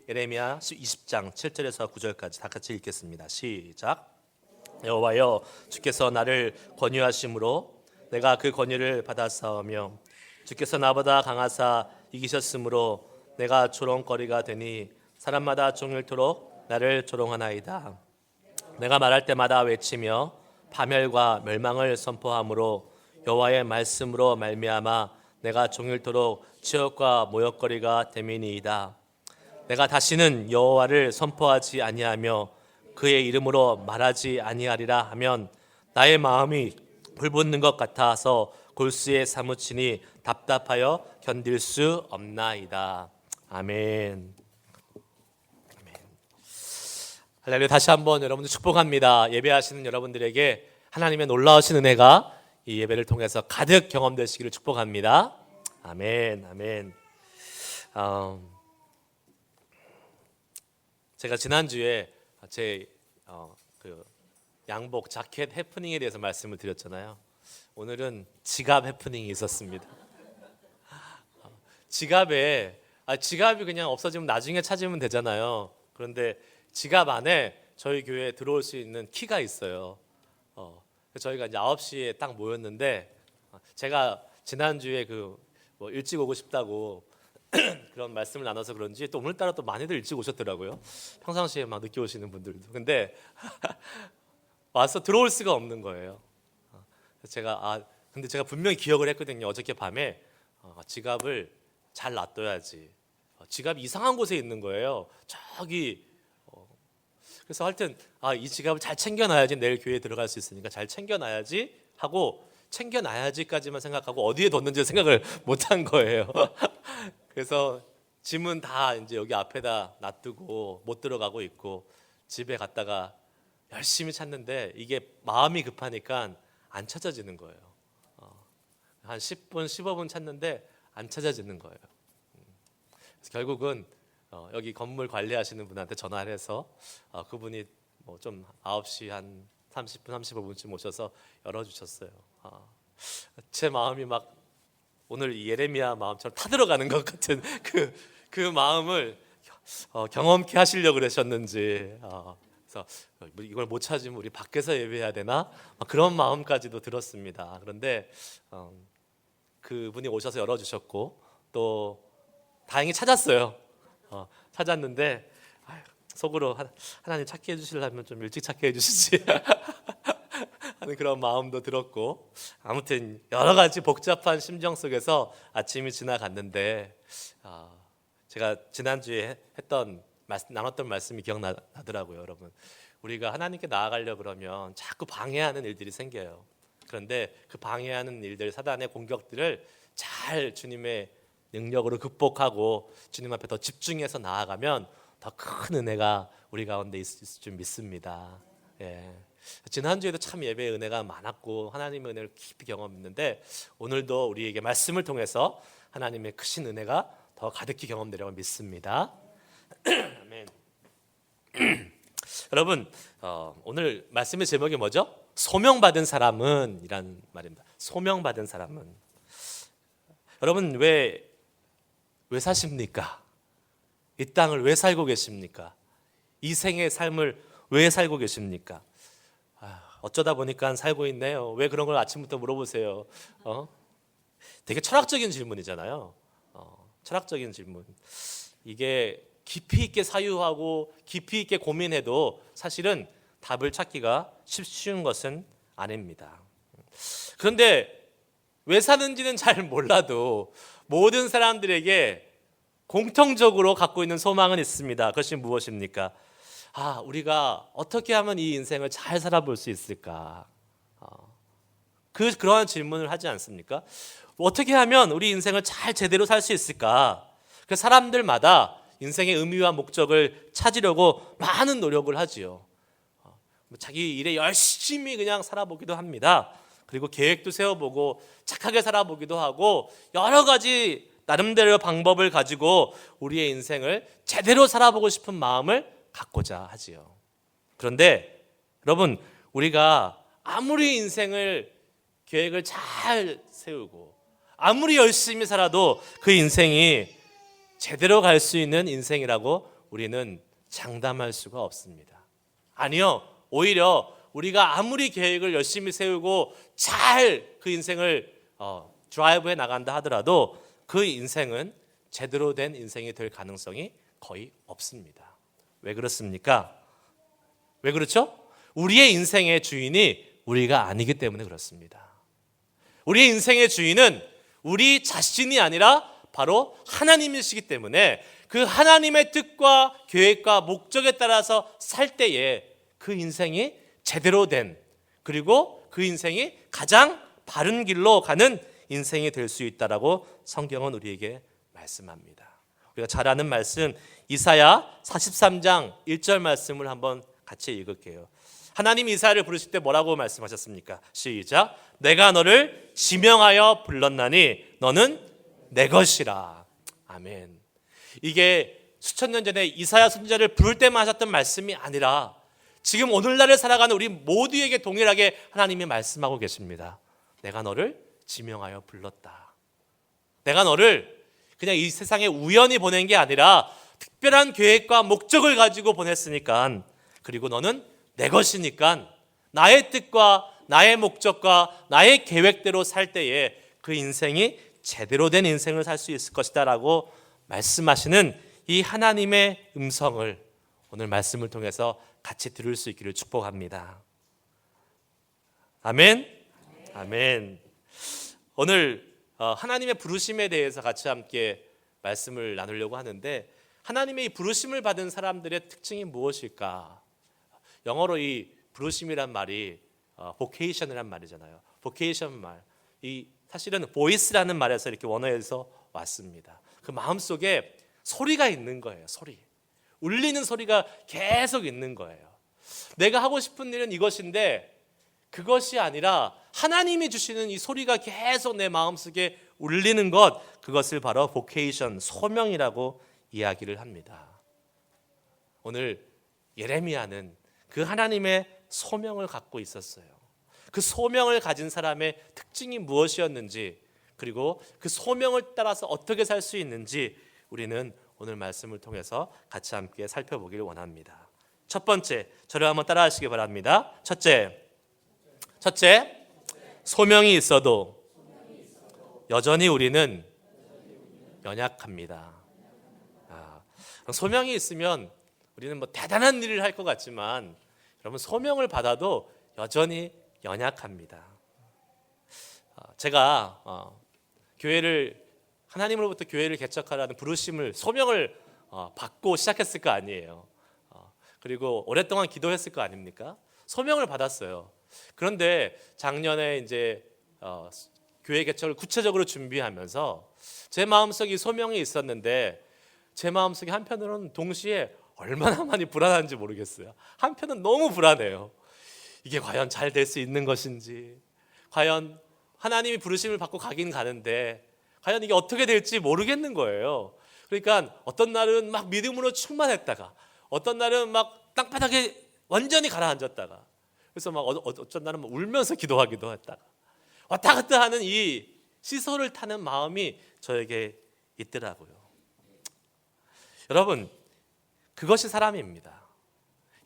예레미야 20장 7절에서 9절까지 다 같이 읽겠습니다. 시작. 여호와여, 주께서 나를 권유하심으로 내가 그 권유를 받았사오며 주께서 나보다 강하사 이기셨으므로 내가 조롱거리가 되니 사람마다 종일토록 나를 조롱하나이다. 내가 말할 때마다 외치며 파멸과 멸망을 선포함으로 여호와의 말씀으로 말미암아 내가 종일토록 치욕과 모욕거리가 됨이니이다. 내가 다시는 여호와를 선포하지 아니하며 그의 이름으로 말하지 아니하리라 하면 나의 마음이 불붙는 것 같아서 골수에 사무치니 답답하여 견딜 수 없나이다. 아멘. 아멘. 할렐루야. 다시 한번 여러분들 축복합니다. 예배하시는 여러분들에게 하나님의 놀라우신 은혜가 이 예배를 통해서 가득 경험되시기를 축복합니다. 아멘. 아멘. 제가 지난주에 제 양복 자켓 해프닝에 대해서 말씀을 드렸잖아요. 오늘은 지갑 해프닝이 있었습니다. 지갑이 그냥 없어지면 나중에 찾으면 되잖아요. 그런데 지갑 안에 저희 교회에 들어올 수 있는 키가 있어요. 저희가 이제 9시에 딱 모였는데 제가 지난주에 일찍 오고 싶다고 그런 말씀을 나눠서 그런지 또 오늘따라 또 많이들 일찍 오셨더라고요. 평상시에 막 늦게 오시는 분들도. 근데 와서 들어올 수가 없는 거예요. 근데 제가 분명히 기억을 했거든요. 어저께 밤에 지갑을 잘 놔둬야지. 지갑이 이상한 곳에 있는 거예요. 저기. 그래서 하여튼 이 지갑을 잘 챙겨놔야지 내일 교회에 들어갈 수 있으니까 잘 챙겨놔야지 하고 챙겨놔야지까지만 생각하고 어디에 뒀는지 생각을 못한 거예요. 그래서 짐은 다 이제 여기 앞에다 놔두고 못 들어가고 있고 집에 갔다가 열심히 찾는데 이게 마음이 급하니까 안 찾아지는 거예요. 한 10분, 15분 찾는데 안 찾아지는 거예요. 그래서 결국은 여기 건물 관리하시는 분한테 전화를 해서 그분이 좀 9시 한 30분, 35분쯤 오셔서 열어주셨어요. 제 마음이 막 오늘 이 예레미야 마음처럼 타들어가는 것 같은 그 마음을 경험케 하시려고 그러셨는지 그래서 이걸 못 찾으면 우리 밖에서 예배해야 되나? 그런 마음까지도 들었습니다. 그런데 그분이 오셔서 열어주셨고 또 다행히 찾았어요. 찾았는데 속으로 하나님 찾게 해주시려면 좀 일찍 찾게 해주시지 하는 그런 마음도 들었고 아무튼 여러 가지 복잡한 심정 속에서 아침이 지나갔는데 제가 지난주에 나눴던 말씀이 기억나더라고요. 여러분, 우리가 하나님께 나아가려고 그러면 자꾸 방해하는 일들이 생겨요. 그런데 그 방해하는 일들, 사단의 공격들을 잘 주님의 능력으로 극복하고 주님 앞에 더 집중해서 나아가면 더 큰 은혜가 우리 가운데 있을 줄 믿습니다. 지난주에도 참 예배의 은혜가 많았고 하나님의 은혜를 깊이 경험했는데 오늘도 우리에게 말씀을 통해서 하나님의 크신 은혜가 더 가득히 경험되려고 믿습니다. 아멘. 여러분, 오늘 말씀의 제목이 뭐죠? 소명받은 사람은 이란 말입니다. 소명받은 사람은. 여러분, 왜 사십니까? 이 땅을 왜 살고 계십니까? 이 생의 삶을 왜 살고 계십니까? 어쩌다 보니까 살고 있네요. 왜 그런 걸 아침부터 물어보세요? 되게 철학적인 질문이잖아요. 철학적인 질문. 이게 깊이 있게 사유하고 깊이 있게 고민해도 사실은 답을 찾기가 쉬운 것은 아닙니다. 그런데 왜 사는지는 잘 몰라도 모든 사람들에게 공통적으로 갖고 있는 소망은 있습니다. 그것이 무엇입니까? 우리가 어떻게 하면 이 인생을 잘 살아볼 수 있을까? 그러한 질문을 하지 않습니까? 어떻게 하면 우리 인생을 잘 제대로 살 수 있을까? 그 사람들마다 인생의 의미와 목적을 찾으려고 많은 노력을 하지요. 자기 일에 열심히 그냥 살아보기도 합니다. 그리고 계획도 세워보고 착하게 살아보기도 하고 여러 가지 나름대로 방법을 가지고 우리의 인생을 제대로 살아보고 싶은 마음을 갖고자 하지요. 그런데 여러분, 우리가 아무리 인생을 계획을 잘 세우고 아무리 열심히 살아도 그 인생이 제대로 갈 수 있는 인생이라고 우리는 장담할 수가 없습니다. 아니요, 오히려 우리가 아무리 계획을 열심히 세우고 잘 그 인생을 드라이브해 나간다 하더라도 그 인생은 제대로 된 인생이 될 가능성이 거의 없습니다. 왜 그렇습니까? 왜 그렇죠? 우리의 인생의 주인이 우리가 아니기 때문에 그렇습니다. 우리의 인생의 주인은 우리 자신이 아니라 바로 하나님이시기 때문에 그 하나님의 뜻과 계획과 목적에 따라서 살 때에 그 인생이 제대로 된, 그리고 그 인생이 가장 바른 길로 가는 인생이 될 수 있다라고 성경은 우리에게 말씀합니다. 우리가 잘 아는 말씀 이사야 43장 1절 말씀을 한번 같이 읽을게요. 하나님 이사야를 부르실 때 뭐라고 말씀하셨습니까? 시작. 내가 너를 지명하여 불렀나니 너는 내 것이라. 아멘. 이게 수천 년 전에 이사야 선지자를 부를 때만 하셨던 말씀이 아니라 지금 오늘날을 살아가는 우리 모두에게 동일하게 하나님이 말씀하고 계십니다. 내가 너를 지명하여 불렀다. 내가 너를 그냥 이 세상에 우연히 보낸 게 아니라 특별한 계획과 목적을 가지고 보냈으니까, 그리고 너는 내 것이니까 나의 뜻과 나의 목적과 나의 계획대로 살 때에 그 인생이 제대로 된 인생을 살 수 있을 것이다 라고 말씀하시는 이 하나님의 음성을 오늘 말씀을 통해서 같이 들을 수 있기를 축복합니다. 아멘. 아멘. 오늘 하나님의 부르심에 대해서 같이 함께 말씀을 나누려고 하는데, 하나님의 이 부르심을 받은 사람들의 특징이 무엇일까? 영어로 이 부르심이란 말이 vocation이란 말이잖아요. vocation 말, 이 사실은 voice라는 말에서 이렇게 원어에서 왔습니다. 그 마음속에 소리가 있는 거예요. 소리, 울리는 소리가 계속 있는 거예요. 내가 하고 싶은 일은 이것인데 그것이 아니라 하나님이 주시는 이 소리가 계속 내 마음속에 울리는 것, 그것을 바로 vocation, 소명이라고 이야기를 합니다. 오늘 예레미야는 그 하나님의 소명을 갖고 있었어요. 그 소명을 가진 사람의 특징이 무엇이었는지, 그리고 그 소명을 따라서 어떻게 살 수 있는지 우리는 오늘 말씀을 통해서 같이 함께 살펴보길 원합니다. 첫 번째, 저를 한번 따라하시기 바랍니다. 첫째, 소명이 있어도 여전히 우리는 연약합니다. 소명이 있으면 우리는 뭐 대단한 일을 할 것 같지만 여러분, 소명을 받아도 여전히 연약합니다. 제가 하나님으로부터 교회를 개척하라는 부르심을, 소명을 받고 시작했을 거 아니에요. 그리고 오랫동안 기도했을 거 아닙니까? 소명을 받았어요. 그런데 작년에 이제 교회 개척을 구체적으로 준비하면서 제 마음속에 소명이 있었는데, 제 마음속에 한편으로는 동시에 얼마나 많이 불안한지 모르겠어요. 한편은 너무 불안해요. 이게 과연 잘 될 수 있는 것인지, 과연 하나님이 부르심을 받고 가긴 가는데 과연 이게 어떻게 될지 모르겠는 거예요. 그러니까 어떤 날은 막 믿음으로 충만했다가, 어떤 날은 막 땅바닥에 완전히 가라앉았다가, 그래서 막 어쩐 날은 막 울면서 기도하기도 했다가, 왔다 갔다 하는 이 시소를 타는 마음이 저에게 있더라고요. 여러분, 그것이 사람입니다.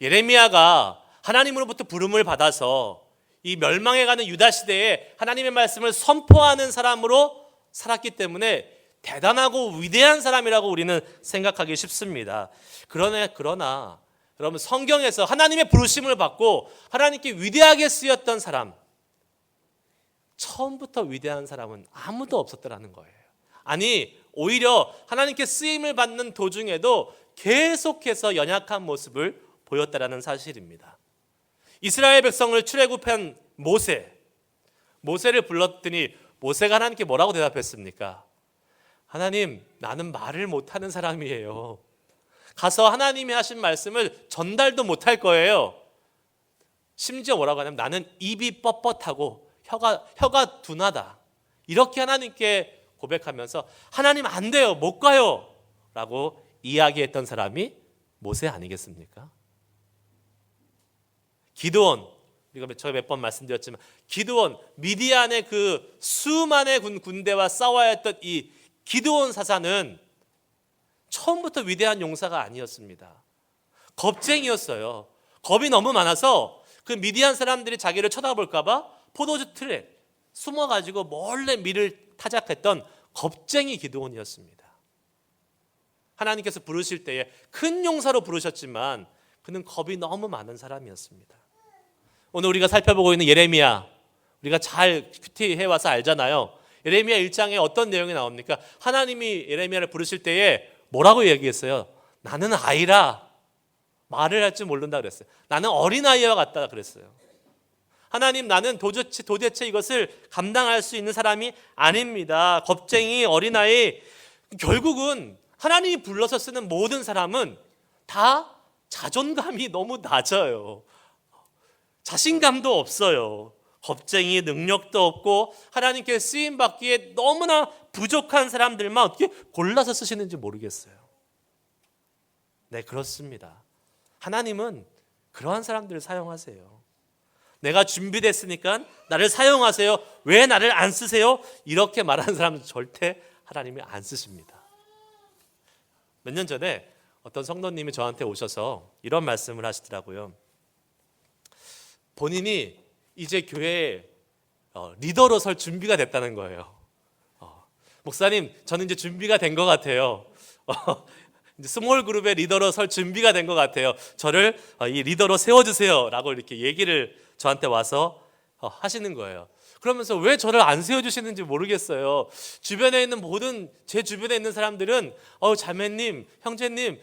예레미야가 하나님으로부터 부름을 받아서 이 멸망해가는 유다 시대에 하나님의 말씀을 선포하는 사람으로 살았기 때문에 대단하고 위대한 사람이라고 우리는 생각하기 쉽습니다. 그러나 여러분, 성경에서 하나님의 부르심을 받고 하나님께 위대하게 쓰였던 사람, 처음부터 위대한 사람은 아무도 없었더라는 거예요. 아니, 오히려 하나님께 쓰임을 받는 도중에도 계속해서 연약한 모습을 보였다라는 사실입니다. 이스라엘 백성을 출애굽한 모세를 불렀더니 모세가 하나님께 뭐라고 대답했습니까? 하나님, 나는 말을 못하는 사람이에요. 가서 하나님이 하신 말씀을 전달도 못할 거예요. 심지어 뭐라고 하냐면 나는 입이 뻣뻣하고 혀가 둔하다. 이렇게 하나님께 고백하면서 하나님 안 돼요, 못 가요 라고 이야기했던 사람이 모세 아니겠습니까? 기드온, 우리가 제가 몇 번 말씀드렸지만 기드온, 미디안의 그 수만의 군대와 싸워야 했던 이 기드온 사사는 처음부터 위대한 용사가 아니었습니다. 겁쟁이였어요. 겁이 너무 많아서 그 미디안 사람들이 자기를 쳐다볼까 봐 포도주 틀에 숨어가지고 몰래 밀을 타작했던 겁쟁이 기드온이었습니다. 하나님께서 부르실 때에 큰 용사로 부르셨지만 그는 겁이 너무 많은 사람이었습니다. 오늘 우리가 살펴보고 있는 예레미야, 우리가 잘 큐티 해와서 알잖아요. 예레미야 1장에 어떤 내용이 나옵니까? 하나님이 예레미야를 부르실 때에 뭐라고 얘기했어요? 나는 아이라 말을 할 줄 모른다 그랬어요. 나는 어린아이와 같다 그랬어요. 하나님, 나는 도대체 이것을 감당할 수 있는 사람이 아닙니다. 겁쟁이, 어린아이. 결국은 하나님이 불러서 쓰는 모든 사람은 다 자존감이 너무 낮아요. 자신감도 없어요. 겁쟁이, 능력도 없고 하나님께 쓰임받기에 너무나 부족한 사람들만 어떻게 골라서 쓰시는지 모르겠어요. 네, 그렇습니다. 하나님은 그러한 사람들을 사용하세요. 내가 준비됐으니까 나를 사용하세요. 왜 나를 안 쓰세요? 이렇게 말하는 사람은 절대 하나님이 안 쓰십니다. 몇 년 전에 어떤 성도님이 저한테 오셔서 이런 말씀을 하시더라고요. 본인이 이제 교회에 리더로 설 준비가 됐다는 거예요. 목사님, 저는 이제 준비가 된 것 같아요. 이제 스몰 그룹의 리더로 설 준비가 된 것 같아요. 저를 이 리더로 세워주세요 라고 이렇게 얘기를 저한테 와서 하시는 거예요. 그러면서 왜 저를 안 세워주시는지 모르겠어요. 주변에 있는 제 주변에 있는 사람들은 자매님, 형제님,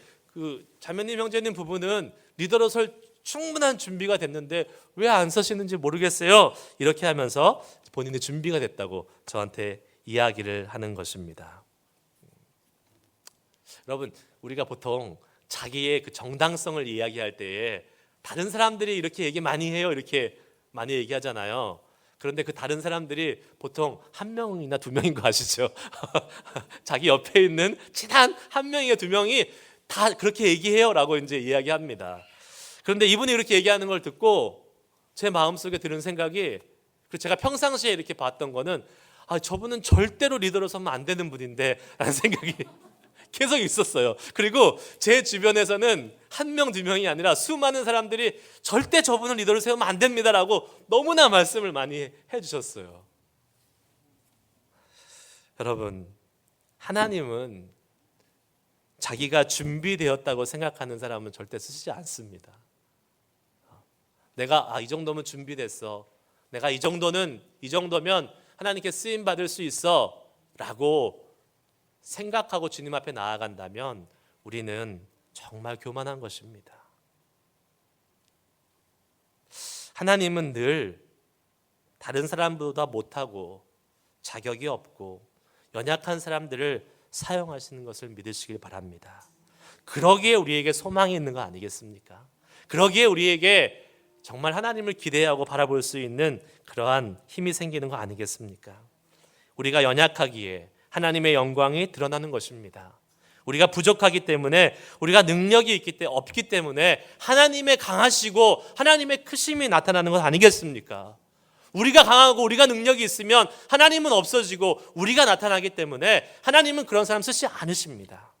자매님, 형제님 부부는 리더로 설 충분한 준비가 됐는데 왜 안 서시는지 모르겠어요. 이렇게 하면서 본인이 준비가 됐다고 저한테 이야기를 하는 것입니다. 여러분, 우리가 보통 자기의 그 정당성을 이야기할 때에 다른 사람들이 이렇게 얘기 많이 해요. 이렇게 많이 얘기하잖아요. 그런데 그 다른 사람들이 보통 한 명이나 두 명인 거 아시죠? 자기 옆에 있는 친한 한 명이나 두 명이 다 그렇게 얘기해요 라고 이제 이야기합니다. 그런데 이분이 이렇게 얘기하는 걸 듣고 제 마음속에 드는 생각이, 그리고 제가 평상시에 이렇게 봤던 거는 저분은 절대로 리더로 서면 안 되는 분인데 라는 생각이 계속 있었어요. 그리고 제 주변에서는 한 명, 두 명이 아니라 수많은 사람들이 절대 저분은 리더를 세우면 안 됩니다라고 너무나 말씀을 많이 해주셨어요. 여러분, 하나님은 자기가 준비되었다고 생각하는 사람은 절대 쓰시지 않습니다. 내가 이 정도면 준비됐어. 내가 이 정도면 하나님께 쓰임 받을 수 있어 라고 생각하고 주님 앞에 나아간다면 우리는 정말 교만한 것입니다. 하나님은 늘 다른 사람보다 못하고 자격이 없고 연약한 사람들을 사용하시는 것을 믿으시길 바랍니다. 그러기에 우리에게 소망이 있는 거 아니겠습니까? 그러기에 우리에게 정말 하나님을 기대하고 바라볼 수 있는 그러한 힘이 생기는 거 아니겠습니까? 우리가 연약하기에 하나님의 영광이 드러나는 것입니다. 우리가 부족하기 때문에, 우리가 능력이 없기 때문에 하나님의 강하시고 하나님의 크심이 나타나는 것 아니겠습니까? 우리가 강하고 우리가 능력이 있으면 하나님은 없어지고 우리가 나타나기 때문에 하나님은 그런 사람 쓰지 않으십니다.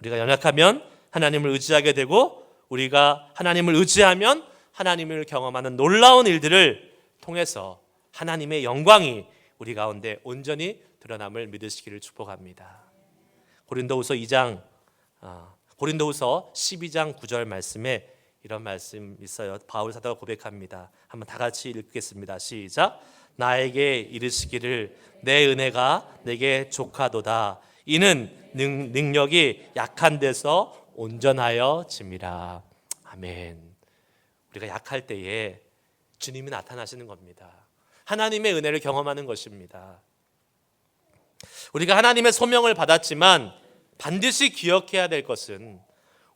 우리가 연약하면 하나님을 의지하게 되고, 우리가 하나님을 의지하면 하나님을 경험하는 놀라운 일들을 통해서 하나님의 영광이 우리 가운데 온전히 드러남을 믿으시기를 축복합니다. 고린도후서 12장 9절 말씀에 이런 말씀 있어요. 바울 사도가 고백합니다. 한번 다 같이 읽겠습니다. 시작. 나에게 이르시기를 내 은혜가 내게 족하도다. 이는 능력이 약한 데서 온전하여 짐이라. 아멘. 우리가 약할 때에 주님이 나타나시는 겁니다. 하나님의 은혜를 경험하는 것입니다. 우리가 하나님의 소명을 받았지만 반드시 기억해야 될 것은,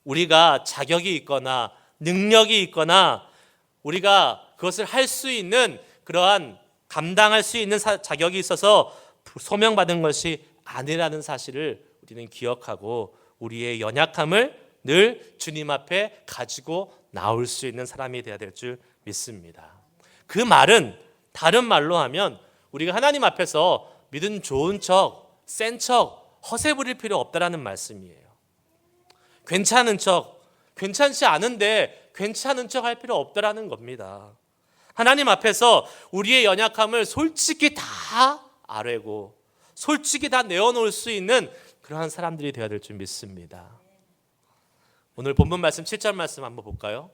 우리가 자격이 있거나 능력이 있거나 우리가 그것을 할 수 있는, 그러한 감당할 수 있는 자격이 있어서 소명받은 것이 아니라는 사실을 우리는 기억하고 우리의 연약함을 늘 주님 앞에 가지고 나올 수 있는 사람이 되어야 될 줄 믿습니다. 그 말은 다른 말로 하면 우리가 하나님 앞에서 믿음 좋은 척, 센 척, 허세 부릴 필요 없다라는 말씀이에요. 괜찮은 척, 괜찮지 않은데 괜찮은 척 할 필요 없다라는 겁니다. 하나님 앞에서 우리의 연약함을 솔직히 다 아뢰고 솔직히 다 내어놓을 수 있는 그러한 사람들이 되어야 될 줄 믿습니다. 오늘 본문 말씀 7절 말씀 한번 볼까요?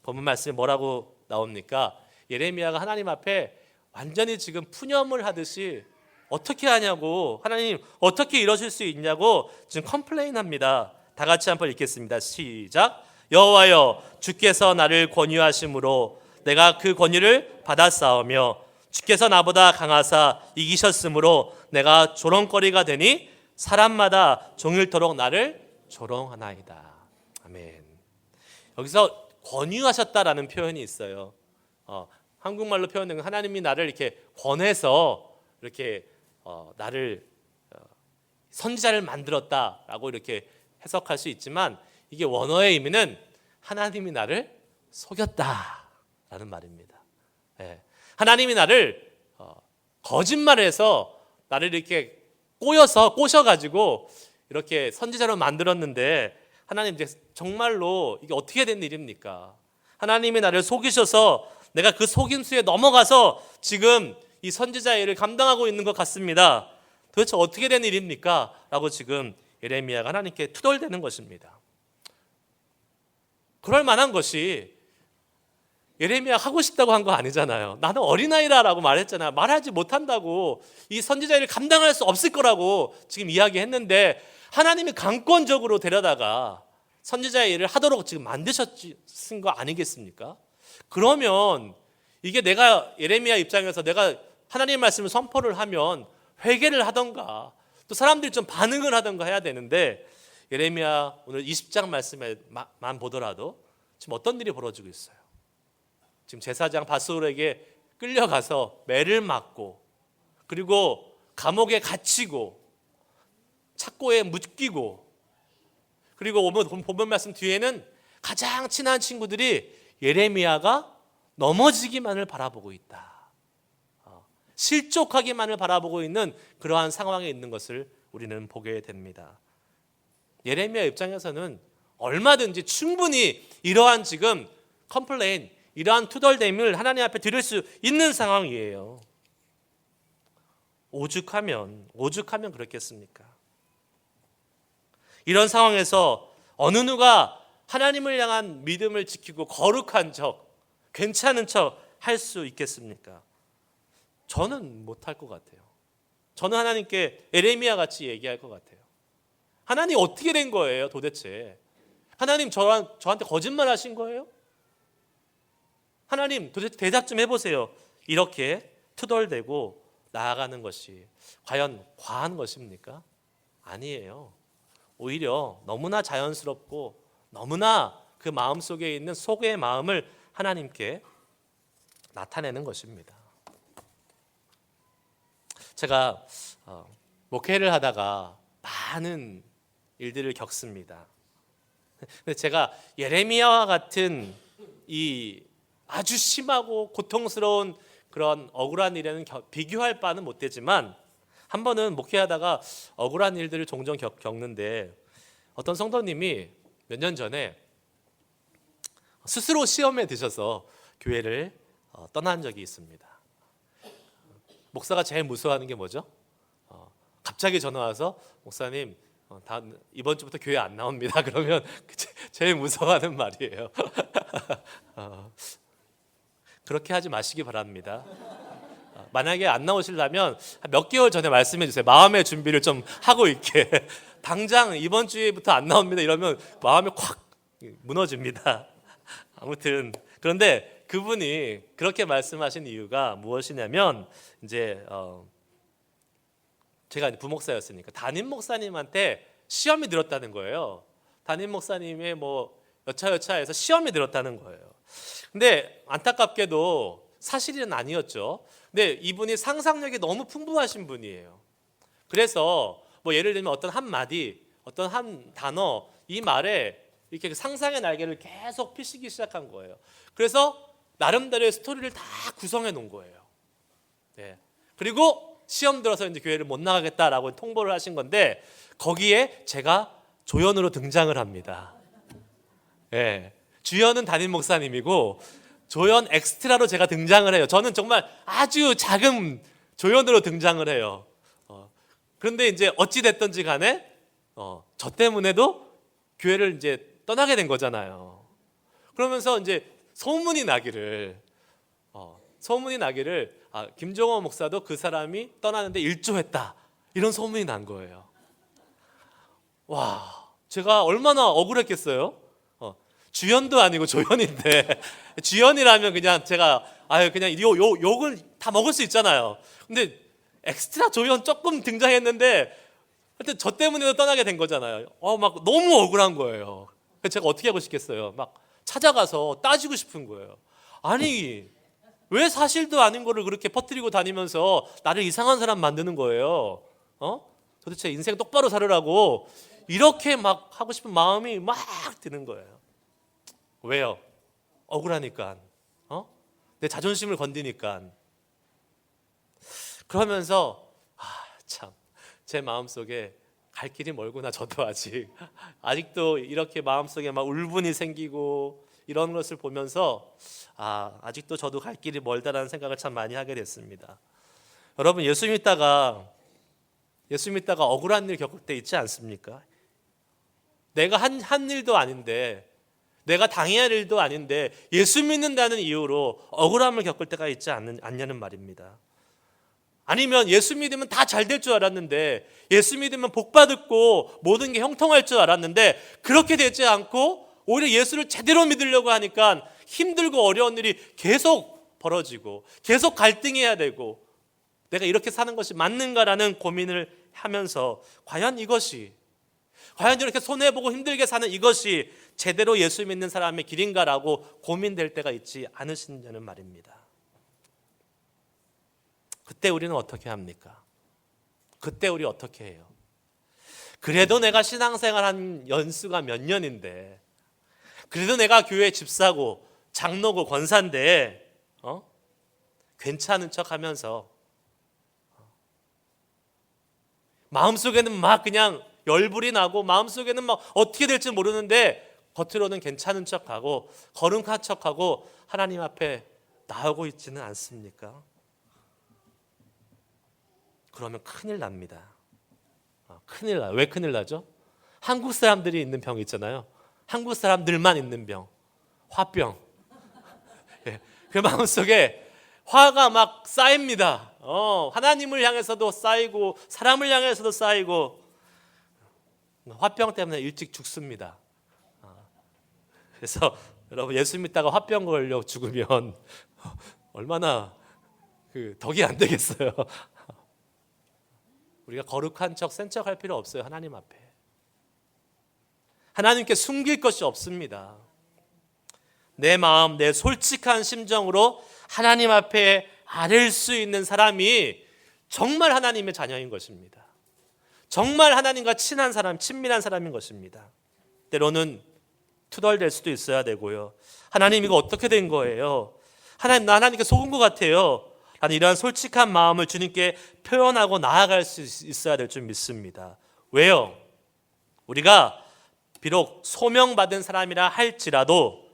본문 말씀이 뭐라고 나옵니까? 예레미야가 하나님 앞에 완전히 지금 푸념을 하듯이 어떻게 하냐고, 하나님 어떻게 이러실 수 있냐고 지금 컴플레인합니다. 다 같이 한번 읽겠습니다. 시작. 여호와여, 주께서 나를 권유하심으로 내가 그 권유를 받았사오며 주께서 나보다 강하사 이기셨으므로 내가 조롱거리가 되니 사람마다 종일토록 나를 조롱하나이다. 아멘. 여기서 권유하셨다라는 표현이 있어요. 한국말로 표현된 건 하나님이 나를 이렇게 권해서 이렇게 나를 선지자를 만들었다라고 이렇게 해석할 수 있지만, 이게 원어의 의미는 하나님이 나를 속였다라는 말입니다. 하나님이 나를 거짓말해서 나를 이렇게 꼬셔가지고 이렇게 선지자로 만들었는데, 하나님 이제 정말로 이게 어떻게 된 일입니까? 하나님이 나를 속이셔서 내가 그 속임수에 넘어가서 지금 이 선지자의 일을 감당하고 있는 것 같습니다. 도대체 어떻게 된 일입니까? 라고 지금 예레미야가 하나님께 투덜대는 것입니다. 그럴 만한 것이 예레미야가 하고 싶다고 한 거 아니잖아요. 나는 어린아이라고 말했잖아요. 말하지 못한다고, 이 선지자 일을 감당할 수 없을 거라고 지금 이야기했는데, 하나님이 강권적으로 데려다가 선지자의 일을 하도록 지금 만드신 거 아니겠습니까? 그러면 이게 내가 예레미야 입장에서 내가 하나님의 말씀을 선포를 하면 회개를 하던가 또 사람들이 좀 반응을 하던가 해야 되는데, 예레미야 오늘 20장 말씀에만 보더라도 지금 어떤 일이 벌어지고 있어요. 지금 제사장 바스올에게 끌려가서 매를 맞고, 그리고 감옥에 갇히고 착고에 묶이고, 그리고 본문 말씀 뒤에는 가장 친한 친구들이 예레미야가 넘어지기만을 바라보고 있다, 실족하기만을 바라보고 있는 그러한 상황에 있는 것을 우리는 보게 됩니다. 예레미야 입장에서는 얼마든지 충분히 이러한 지금 컴플레인, 이러한 투덜댐을 하나님 앞에 드릴 수 있는 상황이에요. 오죽하면 그렇겠습니까? 이런 상황에서 어느 누가 하나님을 향한 믿음을 지키고 거룩한 척, 괜찮은 척 할 수 있겠습니까? 저는 못할 것 같아요. 저는 하나님께 예레미야 같이 얘기할 것 같아요. 하나님 어떻게 된 거예요 도대체? 하나님 저한테 거짓말 하신 거예요? 하나님 도대체 대답 좀 해보세요. 이렇게 투덜대고 나아가는 것이 과연 과한 것입니까? 아니에요. 오히려 너무나 자연스럽고 너무나 그 마음속에 있는 속의 마음을 하나님께 나타내는 것입니다. 제가 목회를 하다가 많은 일들을 겪습니다. 근데 제가 예레미야와 같은 이 아주 심하고 고통스러운 그런 억울한 일에는 비교할 바는 못 되지만, 한 번은 목회하다가 억울한 일들을 종종 겪는데, 어떤 성도님이 몇 년 전에 스스로 시험에 드셔서 교회를 떠난 적이 있습니다. 목사가 제일 무서워하는 게 뭐죠? 갑자기 전화 와서 목사님 이번 주부터 교회 안 나옵니다. 그러면 제일 무서워하는 말이에요. 그렇게 하지 마시기 바랍니다. 만약에 안 나오시려면 몇 개월 전에 말씀해 주세요. 마음의 준비를 좀 하고 있게. 당장 이번 주부터 안 나옵니다 이러면 마음이 콱 무너집니다. 아무튼 그런데 그분이 그렇게 말씀하신 이유가 무엇이냐면, 이제 제가 부목사였으니까 담임 목사님한테 시험이 들었다는 거예요. 담임 목사님의 여차여차해서 시험이 들었다는 거예요. 근데 안타깝게도 사실은 아니었죠. 근데 이분이 상상력이 너무 풍부하신 분이에요. 그래서 예를 들면 어떤 한 마디, 어떤 한 단어, 이 말에 이렇게 상상의 날개를 계속 피시기 시작한 거예요. 그래서 나름대로의 스토리를 다 구성해 놓은 거예요. 네. 그리고 시험 들어서 이제 교회를 못 나가겠다라고 통보를 하신 건데 거기에 제가 조연으로 등장을 합니다. 예, 주연은 담임 목사님이고 조연 엑스트라로 제가 등장을 해요. 저는 정말 아주 작은 조연으로 등장을 해요. 그런데 이제 어찌 됐든지 간에 저 때문에도 교회를 이제 떠나게 된 거잖아요. 그러면서 이제 소문이 나기를 김종호 목사도 그 사람이 떠나는데 일조했다, 이런 소문이 난 거예요. 와, 제가 얼마나 억울했겠어요. 주연도 아니고 조연인데 주연이라면 그냥 제가 그냥 욕을 다 먹을 수 있잖아요. 근데 엑스트라 조연 조금 등장했는데 하여튼 저 때문에도 떠나게 된 거잖아요. 막 너무 억울한 거예요. 그래서 제가 어떻게 하고 싶겠어요? 막 찾아가서 따지고 싶은 거예요. 아니, 왜 사실도 아닌 거를 그렇게 퍼뜨리고 다니면서 나를 이상한 사람 만드는 거예요? 도대체 인생 똑바로 살으라고 이렇게 막 하고 싶은 마음이 막 드는 거예요. 왜요? 억울하니까. 내 자존심을 건드니까. 그러면서 참, 제 마음속에 갈 길이 멀구나. 저도 아직도 이렇게 마음속에 막 울분이 생기고 이런 것을 보면서 아직도 저도 갈 길이 멀다라는 생각을 참 많이 하게 됐습니다. 여러분, 예수 믿다가 억울한 일 겪을 때 있지 않습니까? 내가 한 일도 아닌데, 내가 당해야 할 일도 아닌데 예수 믿는다는 이유로 억울함을 겪을 때가 있지 않냐는 말입니다. 아니면 예수 믿으면 다 잘 될 줄 알았는데, 예수 믿으면 복 받고 모든 게 형통할 줄 알았는데 그렇게 되지 않고 오히려 예수를 제대로 믿으려고 하니까 힘들고 어려운 일이 계속 벌어지고 계속 갈등해야 되고, 내가 이렇게 사는 것이 맞는가라는 고민을 하면서 과연 이렇게 손해보고 힘들게 사는 이것이 제대로 예수 믿는 사람의 길인가라고 고민될 때가 있지 않으시냐는 말입니다. 그때 우리는 어떻게 합니까? 그때 우리 어떻게 해요? 그래도 내가 신앙생활한 연수가 몇 년인데, 그래도 내가 교회 집사고 장로고 권사인데 괜찮은 척하면서 마음속에는 막 그냥 열불이 나고 마음속에는 막 어떻게 될지 모르는데 겉으로는 괜찮은 척하고 거룩한 척하고 하나님 앞에 나오고 있지는 않습니까? 그러면 큰일 납니다. 큰일 나요. 왜 큰일 나죠? 한국 사람들이 있는 병 있잖아요. 한국 사람들만 있는 병, 화병. 그 마음속에 화가 막 쌓입니다. 하나님을 향해서도 쌓이고 사람을 향해서도 쌓이고, 화병 때문에 일찍 죽습니다. 그래서 여러분, 예수 믿다가 화병 걸려 죽으면 얼마나 덕이 안 되겠어요. 우리가 거룩한 척, 센 척 할 필요 없어요. 하나님 앞에. 하나님께 숨길 것이 없습니다. 내 마음, 내 솔직한 심정으로 하나님 앞에 아뢰일 수 있는 사람이 정말 하나님의 자녀인 것입니다. 정말 하나님과 친한 사람, 친밀한 사람인 것입니다. 때로는 투덜댈 수도 있어야 되고요. 하나님, 이거 어떻게 된 거예요? 하나님, 나 하나님께 속은 것 같아요. 나는 이러한 솔직한 마음을 주님께 표현하고 나아갈 수 있어야 될 줄 믿습니다. 왜요? 우리가 비록 소명받은 사람이라 할지라도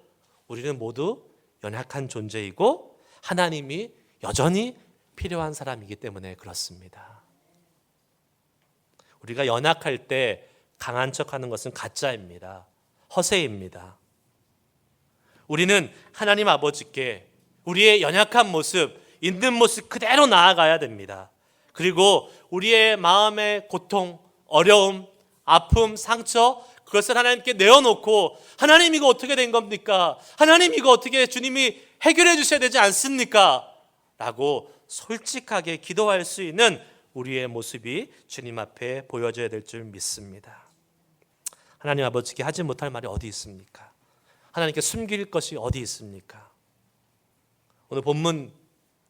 우리는 모두 연약한 존재이고 하나님이 여전히 필요한 사람이기 때문에 그렇습니다. 우리가 연약할 때 강한 척하는 것은 가짜입니다. 허세입니다. 우리는 하나님 아버지께 우리의 연약한 모습, 있는 모습 그대로 나아가야 됩니다. 그리고 우리의 마음의 고통, 어려움, 아픔, 상처, 그것을 하나님께 내어놓고, 하나님 이거 어떻게 된 겁니까? 하나님 이거 어떻게 주님이 해결해 주셔야 되지 않습니까? 라고 솔직하게 기도할 수 있는 우리의 모습이 주님 앞에 보여져야 될 줄 믿습니다. 하나님 아버지께 하지 못할 말이 어디 있습니까? 하나님께 숨길 것이 어디 있습니까? 오늘 본문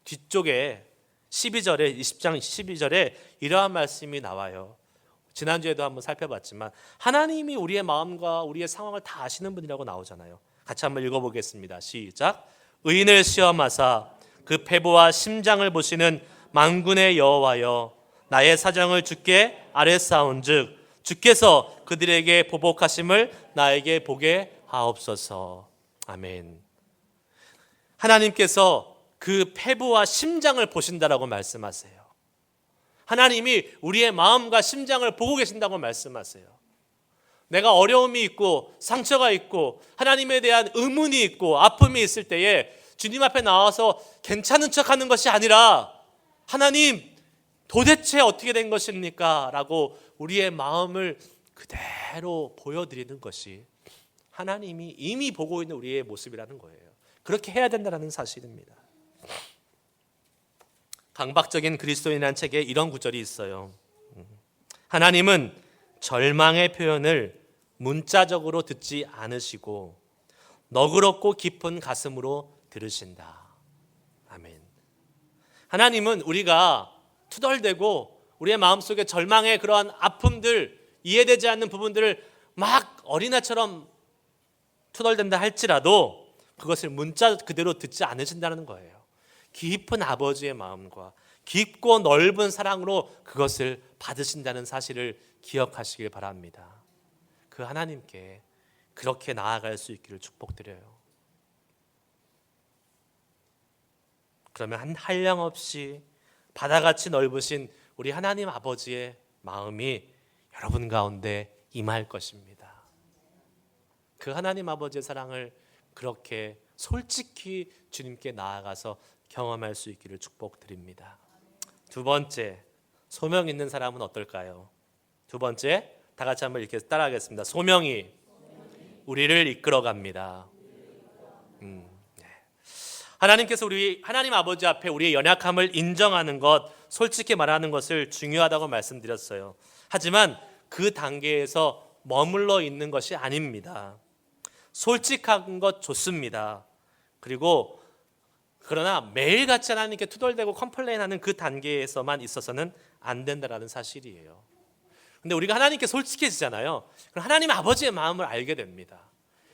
뒤쪽에 12절에 20장 12절에 이러한 말씀이 나와요. 지난주에도 한번 살펴봤지만 하나님이 우리의 마음과 우리의 상황을 다 아시는 분이라고 나오잖아요. 같이 한번 읽어보겠습니다. 시작. 의인을 시험하사 그 패부와 심장을 보시는 만군의 여호와여, 나의 사정을 주께 아뢰사온즉 주께서 그들에게 보복하심을 나에게 보게 하옵소서. 아멘. 하나님께서 그 패부와 심장을 보신다라고 말씀하세요. 하나님이 우리의 마음과 심장을 보고 계신다고 말씀하세요. 내가 어려움이 있고 상처가 있고 하나님에 대한 의문이 있고 아픔이 있을 때에 주님 앞에 나와서 괜찮은 척하는 것이 아니라 하나님 도대체 어떻게 된 것입니까? 라고 우리의 마음을 그대로 보여드리는 것이 하나님이 이미 보고 있는 우리의 모습이라는 거예요. 그렇게 해야 된다는 사실입니다. 강박적인 그리스도인이라는 책에 이런 구절이 있어요. 하나님은 절망의 표현을 문자적으로 듣지 않으시고 너그럽고 깊은 가슴으로 들으신다. 아멘. 하나님은 우리가 투덜대고 우리의 마음속에 절망의 그러한 아픔들, 이해되지 않는 부분들을 막 어린아이처럼 투덜댄다 할지라도 그것을 문자 그대로 듣지 않으신다는 거예요. 깊은 아버지의 마음과 깊고 넓은 사랑으로 그것을 받으신다는 사실을 기억하시길 바랍니다. 그 하나님께 그렇게 나아갈 수 있기를 축복드려요. 그러면 한량없이 바다같이 넓으신 우리 하나님 아버지의 마음이 여러분 가운데 임할 것입니다. 그 하나님 아버지의 사랑을 그렇게 솔직히 주님께 나아가서 경험할 수 있기를 축복드립니다. 두 번째, 소명 있는 사람은 어떨까요? 두 번째, 다 같이 한번 이렇게 따라하겠습니다. 소명이 우리를 이끌어갑니다. 하나님께서 우리 하나님 아버지 앞에 우리의 연약함을 인정하는 것, 솔직히 말하는 것을 중요하다고 말씀드렸어요. 하지만 그 단계에서 머물러 있는 것이 아닙니다. 솔직한 것 좋습니다. 그리고 그러나 매일같이 하나님께 투덜대고 컴플레인하는 그 단계에서만 있어서는 안 된다는 사실이에요. 근데 우리가 하나님께 솔직해지잖아요. 그럼 하나님 아버지의 마음을 알게 됩니다.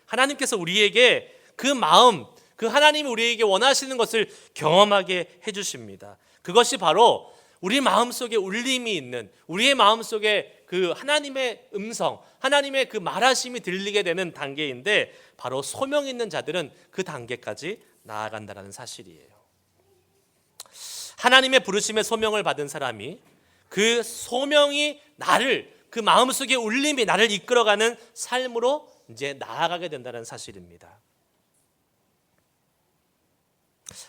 하나님께서 우리에게 그 마음, 그 하나님이 우리에게 원하시는 것을 경험하게 해주십니다. 그것이 바로 우리 마음속에 울림이 있는, 우리의 마음속에 그 하나님의 음성, 하나님의 그 말하심이 들리게 되는 단계인데, 바로 소명 있는 자들은 그 단계까지 나아간다는 사실이에요. 하나님의 부르심의 소명을 받은 사람이 그 소명이 나를, 그 마음속의 울림이 나를 이끌어가는 삶으로 이제 나아가게 된다는 사실입니다.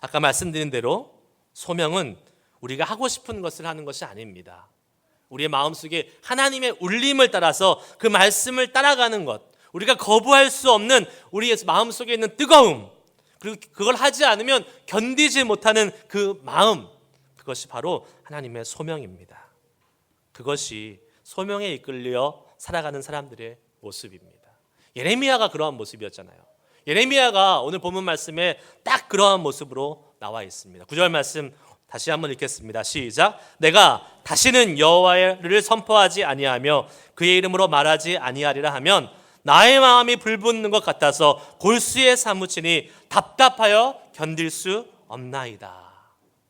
아까 말씀드린 대로 소명은 우리가 하고 싶은 것을 하는 것이 아닙니다. 우리의 마음속에 하나님의 울림을 따라서 그 말씀을 따라가는 것, 우리가 거부할 수 없는 우리의 마음속에 있는 뜨거움, 그리고 그걸 하지 않으면 견디지 못하는 그 마음, 그것이 바로 하나님의 소명입니다. 그것이 소명에 이끌려 살아가는 사람들의 모습입니다. 예레미야가 그러한 모습이었잖아요. 예레미야가 오늘 본문 말씀에 딱 그러한 모습으로 나와 있습니다. 9절 말씀 다시 한번 읽겠습니다. 시작. 내가 다시는 여호와를 선포하지 아니하며 그의 이름으로 말하지 아니하리라 하면 나의 마음이 불붙는 것 같아서 골수에 사무치니 답답하여 견딜 수 없나이다.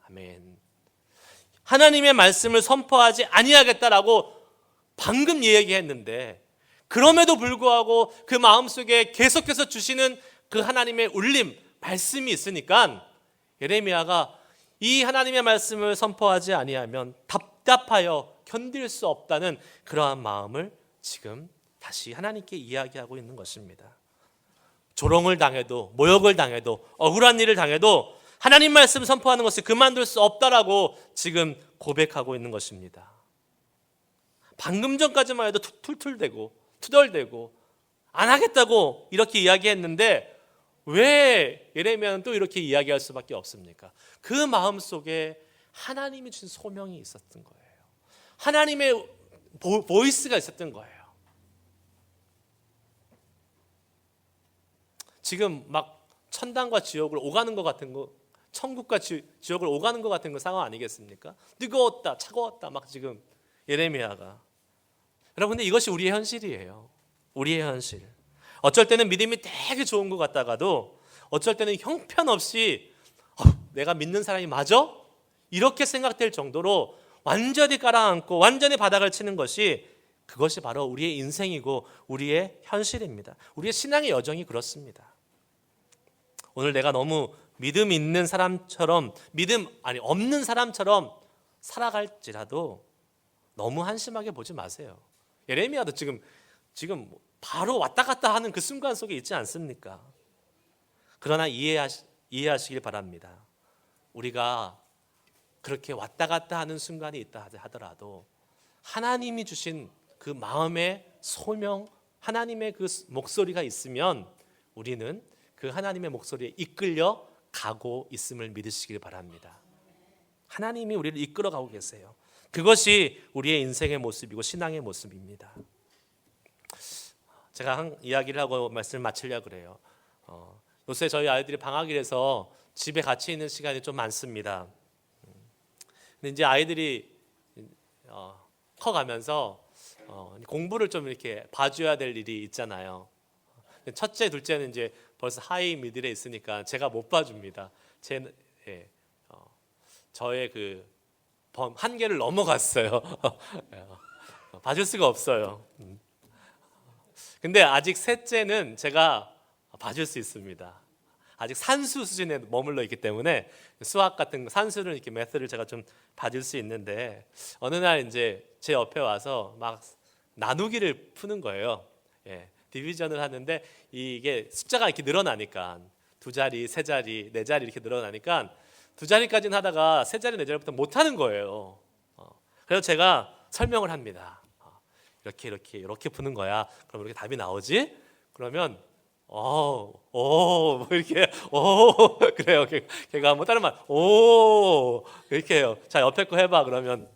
아멘. 하나님의 말씀을 선포하지 아니하겠다라고 방금 얘기했는데, 그럼에도 불구하고 그 마음속에 계속해서 주시는 그 하나님의 울림, 말씀이 있으니까 예레미야가 이 하나님의 말씀을 선포하지 아니하면 답답하여 견딜 수 없다는 그러한 마음을 지금 다시 하나님께 이야기하고 있는 것입니다. 조롱을 당해도, 모욕을 당해도, 억울한 일을 당해도 하나님 말씀 선포하는 것을 그만둘 수 없다라고 지금 고백하고 있는 것입니다. 방금 전까지만 해도 툴툴대고 투덜대고 안 하겠다고 이렇게 이야기했는데 왜 예레미야는 또 이렇게 이야기할 수밖에 없습니까? 그 마음속에 하나님이 주신 소명이 있었던 거예요. 하나님의 보이스가 있었던 거예요. 지금 막 천당과 지옥을 오가는 것 같은 거, 천국과 지옥을 오가는 것 같은 거 상황 아니겠습니까? 뜨거웠다, 차가웠다, 막 지금 예레미야가. 여러분, 근데 이것이 우리의 현실이에요. 우리의 현실. 어쩔 때는 믿음이 되게 좋은 것 같다가도 어쩔 때는 형편없이 내가 믿는 사람이 맞아? 이렇게 생각될 정도로 완전히 깔아앉고 완전히 바닥을 치는 것이, 그것이 바로 우리의 인생이고 우리의 현실입니다. 우리의 신앙의 여정이 그렇습니다. 오늘 내가 너무 믿음 있는 사람처럼, 없는 사람처럼 살아갈지라도 너무 한심하게 보지 마세요. 예레미야도 지금 바로 왔다 갔다 하는 그 순간 속에 있지 않습니까? 그러나 이해하시길 바랍니다. 우리가 그렇게 왔다 갔다 하는 순간이 있다 하더라도 하나님이 주신 그 마음의 소명, 하나님의 그 목소리가 있으면 우리는 그 하나님의 목소리에 이끌려 가고 있음을 믿으시길 바랍니다. 하나님이 우리를 이끌어 가고 계세요. 그것이 우리의 인생의 모습이고 신앙의 모습입니다. 제가 한 이야기를 하고 말씀을 마치려고 그래요. 요새 저희 아이들이 방학이라서 집에 같이 있는 시간이 좀 많습니다. 근데 이제 아이들이 커가면서 공부를 좀 이렇게 봐줘야 될 일이 있잖아요. 첫째, 둘째는 이제 벌써 하이 미들에 있으니까 제가 못 봐줍니다. 저의 그 한계를 넘어갔어요. 봐줄 수가 없어요. 근데 아직 셋째는 제가 봐줄 수 있습니다. 아직 산수 수준에 머물러 있기 때문에 수학 같은 산수를 이렇게 매스를 제가 좀 봐줄 수 있는데, 어느 날 이제 제 옆에 와서 막 나누기를 푸는 거예요. 디비전을 하는데 이게 숫자가 이렇게 늘어나니까 2자리, 3자리, 4자리 이렇게 늘어나니까 2자리까지는 하다가 3자리, 4자리부터 못 하는 거예요. 그래서 제가 설명을 합니다. 이렇게 푸는 거야. 그럼 이렇게 답이 나오지? 그러면 뭐 이렇게 그래요. 걔가 뭐 다른 말 이렇게 해요. 자, 옆에 거 해봐. 그러면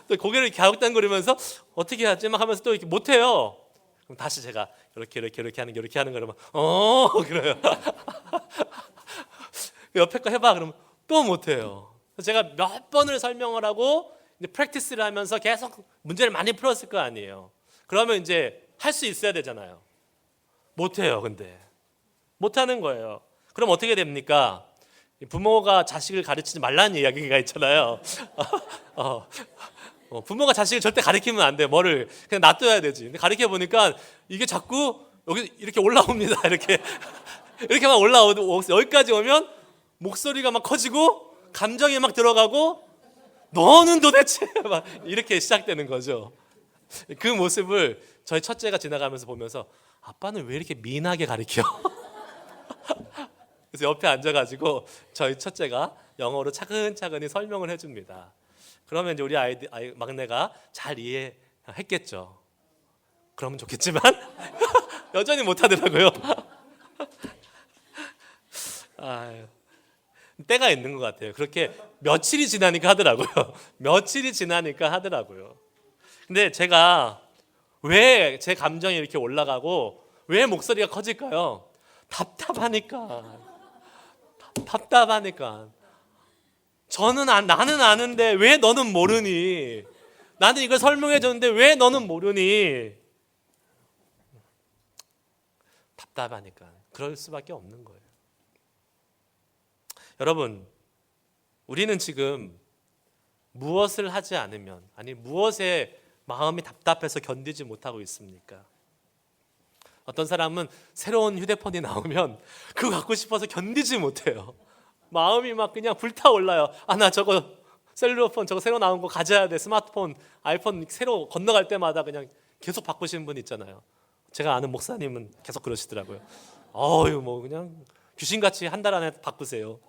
또 고개를 이렇게 갸웃당거리면서 어떻게 하지 막 하면서 또 이렇게 못 해요. 그럼 다시 제가 이렇게 하는 거라면 그래요. 옆에 거 해봐. 그러면 또 못 해요. 제가 몇 번을 설명을 하고 이제 프랙티스를 하면서 계속 문제를 많이 풀었을 거 아니에요. 그러면 이제 할 수 있어야 되잖아요. 못 해요. 근데 못 하는 거예요. 그럼 어떻게 됩니까? 부모가 자식을 가르치지 말라는 이야기가 있잖아요. 부모가 자식을 절대 가르치면 안 돼. 뭐를 그냥 놔둬야 되지. 근데 가르쳐 보니까 이게 자꾸 여기 이렇게 올라옵니다. 이렇게 막 올라오고 여기까지 오면 목소리가 막 커지고 감정이 막 들어가고 너는 도대체 막 이렇게 시작되는 거죠. 그 모습을 저희 첫째가 지나가면서 보면서 아빠는 왜 이렇게 미인하게 가르쳐? 그래서 옆에 앉아가지고 저희 첫째가 영어로 차근차근히 설명을 해줍니다. 그러면 이제 우리 막내가 잘 이해했겠죠. 그러면 좋겠지만 여전히 못하더라고요. 때가 있는 것 같아요. 그렇게 며칠이 지나니까 하더라고요. 근데 제가 왜 제 감정이 이렇게 올라가고 왜 목소리가 커질까요? 답답하니까. 나는 아는데 왜 너는 모르니? 나는 이걸 설명해 줬는데 왜 너는 모르니? 답답하니까. 그럴 수밖에 없는 거예요. 여러분, 우리는 지금 무엇을 하지 않으면, 무엇에 마음이 답답해서 견디지 못하고 있습니까? 어떤 사람은 새로운 휴대폰이 나오면 그거 갖고 싶어서 견디지 못해요. 마음이 막 그냥 불타올라요. 나 저거 셀룰러폰 저거 새로 나온 거 가져야 돼. 스마트폰, 아이폰 새로 건너갈 때마다 그냥 계속 바꾸시는 분 있잖아요. 제가 아는 목사님은 계속 그러시더라고요. 뭐 그냥 귀신같이 한 달 안에 바꾸세요.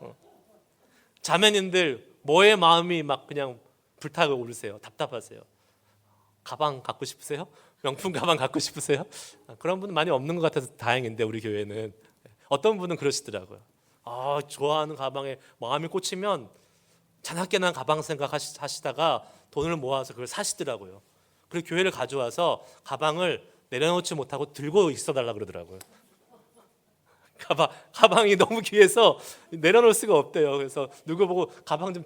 자매님들 뭐에 마음이 막 그냥 불타고 오르세요? 답답하세요? 가방 갖고 싶으세요? 명품 가방 갖고 싶으세요? 그런 분은 많이 없는 것 같아서 다행인데 우리 교회는 어떤 분은 그러시더라고요. 좋아하는 가방에 마음이 꽂히면 자나깨나 가방 생각하시다가 돈을 모아서 그걸 사시더라고요. 그리고 교회를 가져와서 가방을 내려놓지 못하고 들고 있어달라 그러더라고요. 가방이 너무 귀해서 내려놓을 수가 없대요. 그래서 누구 보고 가방 좀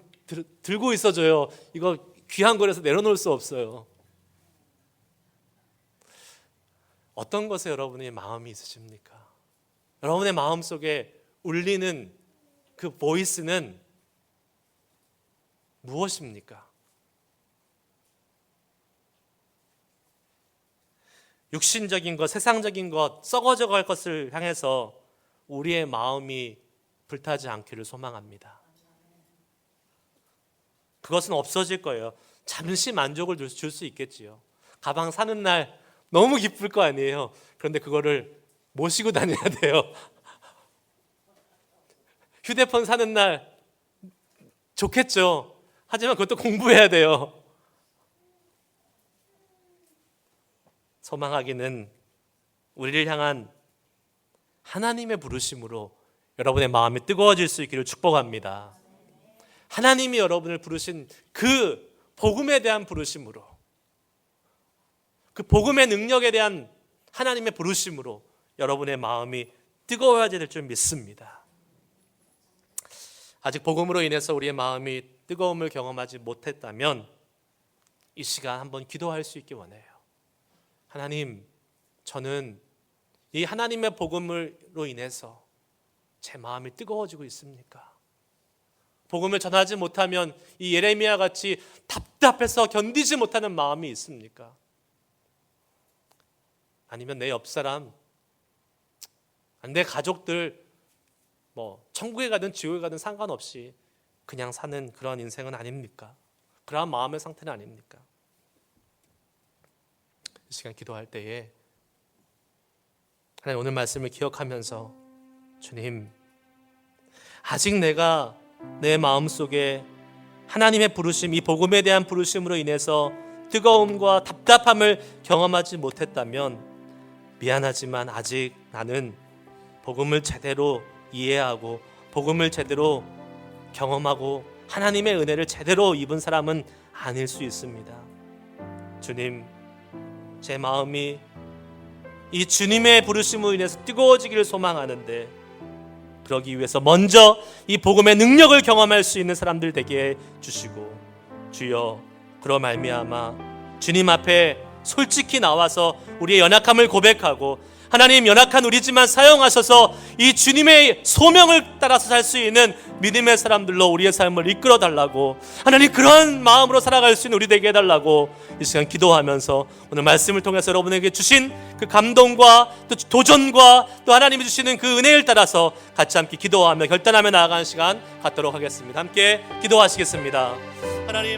들고 있어줘요. 이거 귀한 거라서 내려놓을 수 없어요. 어떤 것에 여러분의 마음이 있으십니까? 여러분의 마음 속에 울리는 그 보이스는 무엇입니까? 육신적인 것, 세상적인 것, 썩어져 갈 것을 향해서 우리의 마음이 불타지 않기를 소망합니다. 그것은 없어질 거예요. 잠시 만족을 줄 수 있겠지요. 가방 사는 날 너무 기쁠 거 아니에요. 그런데 그거를 모시고 다녀야 돼요. 휴대폰 사는 날 좋겠죠. 하지만 그것도 공부해야 돼요. 소망하기는 우리를 향한 하나님의 부르심으로 여러분의 마음이 뜨거워질 수 있기를 축복합니다. 하나님이 여러분을 부르신 그 복음에 대한 부르심으로, 그 복음의 능력에 대한 하나님의 부르심으로 여러분의 마음이 뜨거워야 될 줄 믿습니다. 아직 복음으로 인해서 우리의 마음이 뜨거움을 경험하지 못했다면 이 시간 한번 기도할 수 있기 원해요. 하나님, 저는 이 하나님의 복음으로 인해서 제 마음이 뜨거워지고 있습니까? 복음을 전하지 못하면 이 예레미야 같이 답답해서 견디지 못하는 마음이 있습니까? 아니면 내 옆사람, 내 가족들, 천국에 가든 지옥에 가든 상관없이 그냥 사는 그런 인생은 아닙니까? 그러한 마음의 상태는 아닙니까? 이 시간 기도할 때에 하나님 오늘 말씀을 기억하면서 주님, 아직 내가 내 마음속에 하나님의 부르심, 이 복음에 대한 부르심으로 인해서 뜨거움과 답답함을 경험하지 못했다면 미안하지만 아직 나는 복음을 제대로 이해하고 복음을 제대로 경험하고 하나님의 은혜를 제대로 입은 사람은 아닐 수 있습니다. 주님, 제 마음이 이 주님의 부르심으로 인해서 뜨거워지기를 소망하는데 그러기 위해서 먼저 이 복음의 능력을 경험할 수 있는 사람들 되게 해주시고, 주여, 그로 말미암아 주님 앞에 솔직히 나와서 우리의 연약함을 고백하고 하나님, 연약한 우리지만 사용하셔서 이 주님의 소명을 따라서 살 수 있는 믿음의 사람들로 우리의 삶을 이끌어 달라고, 하나님 그런 마음으로 살아갈 수 있는 우리 되게 해달라고 이 시간 기도하면서 오늘 말씀을 통해서 여러분에게 주신 그 감동과 또 도전과 또 하나님이 주시는 그 은혜를 따라서 같이 함께 기도하며 결단하며 나아가는 시간 갖도록 하겠습니다. 함께 기도하시겠습니다. 하나님.